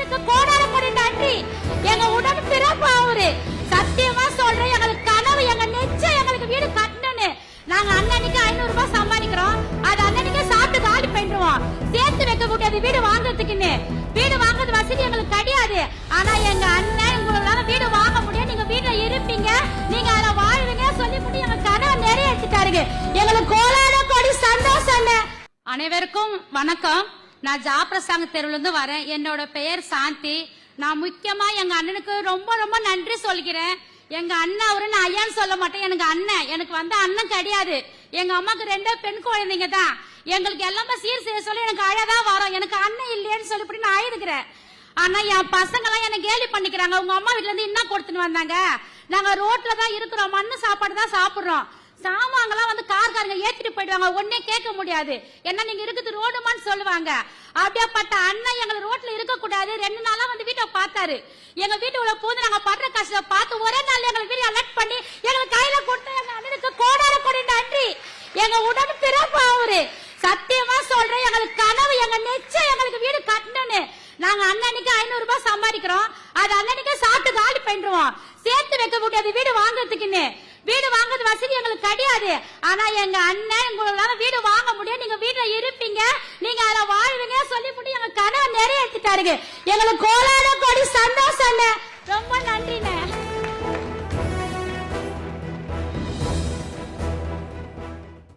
அண்ணனுக்கு கோடான கோடி நன்றி. எங்க உடன் பிறப்பு அவரு. சத்தியமா சொல்றேன், எங்களுக்கு கனவு, எங்க நெச்சம் எங்களுக்கு வீடு கட்டணும்னு. நாங்க அண்ணனுக்கு 500 ரூபாய் சம்பாதிக்கிறோம், அது அண்ணனுக்கு சாப்பிட்டு காலி பண்ணிடுவோம். சேர்த்து வைக்க கூடாது வீடு வாங்குறதுக்குன்னு. வீடு வாங்குறது வசதி எங்களுக்கு கிடையாது. ஆனா எங்க அண்ணன் உங்களால வீடு வாங்க முடியும், நீங்க வீட்டுல இருப்பீங்க, நீங்க அதுல வாழ்வீங்க சொல்லி போட்டு எங்க கனவை நிறைவேற்றிட்டாருங்க. எங்களுக்கு கோலான கோடி சந்தோஷம். அனைவருக்கும் வணக்கம். நான் ஜாப்ரசாங்க தெருவுல இருந்து வரேன். என்னோட பெயர் சாந்தி. நான் முக்கியமா எங்க அண்ணனுக்கு ரொம்ப ரொம்ப நன்றி சொல்கிறேன். எங்க அண்ணன் அவரு நான் ஐயான்னு சொல்ல மாட்டேன், எனக்கு அண்ணன். எனக்கு வந்து அண்ணன் கிடையாது. எங்க அம்மாக்கு 2 பெண் குழந்தைங்க தான். எங்களுக்கு எல்லாமே சீர் செய்ய சொல்லி எனக்கு அழதான் வரும். எனக்கு அண்ணன் இல்லையேன்னு சொல்லி நான் அழுதுக்கிறேன். ஆனா என் பசங்க எல்லாம் என்ன கேலி பண்ணிக்கிறாங்க. உங்க அம்மா வீட்டுல இருந்து என்ன கொடுத்துன்னு வந்தாங்க, நாங்க ரோட்ல தான் இருக்கிறோம், மண்ணு சாப்பாடு தான் சாப்பிடுறோம், சாமான்லாம் வந்து கார்காரங்க ஏத்திட்டு போயிடுவாங்க, ஒன்னே கேட்க முடியாது, என்ன நீங்க இருக்குது ரோடுமான்னு சொல்லுவாங்க. அப்படியாப்பட்ட அண்ணன் எங்களை ரோட்ல இருக்க கூடாது. 2 நாளா வந்து வீட்டை பார்த்தாரு. எங்க வீட்டுக்குள்ள போது நாங்க படுற கஷ்டத்தை பார்த்து ஒரே நாள் எங்களுக்கு வீடு அலர்ட் பண்ணி எங்களுக்கு கையில கொடுத்து எங்க அண்ணனுக்கு கோடான கோடி நன்றி. எங்க உடன் பிறப்பு அவரு. சத்தியமா சொல்றேன், எங்களுக்கு கனவு, எங்க நெச்சம் எங்களுக்கு வீடு கட்டணும்னு. நாங்க அண்ணனுக்கு 500 ரூபாய் சம்பாதிக்கிறோம், அது அண்ணனுக்கு சாப்பிட்டு காலி பண்ணிடுவோம். சேர்த்து வைக்க கூடாது வீடு வாங்குறதுக்குன்னு. வீடு வாங்குறது வசதி எங்களுக்கு கிடையாது. ஆனா எங்க அண்ணன் உங்களால வீடு வாங்க முடியும், நீங்க வீட்டுல இருப்பீங்க, நீங்க அதுல வாழ்வீங்க சொல்லி போட்டு எங்க கனவை நிறைவேற்றிட்டாருங்க. எங்களுக்கு கோலான கோடி சந்தோஷம். ரொம்ப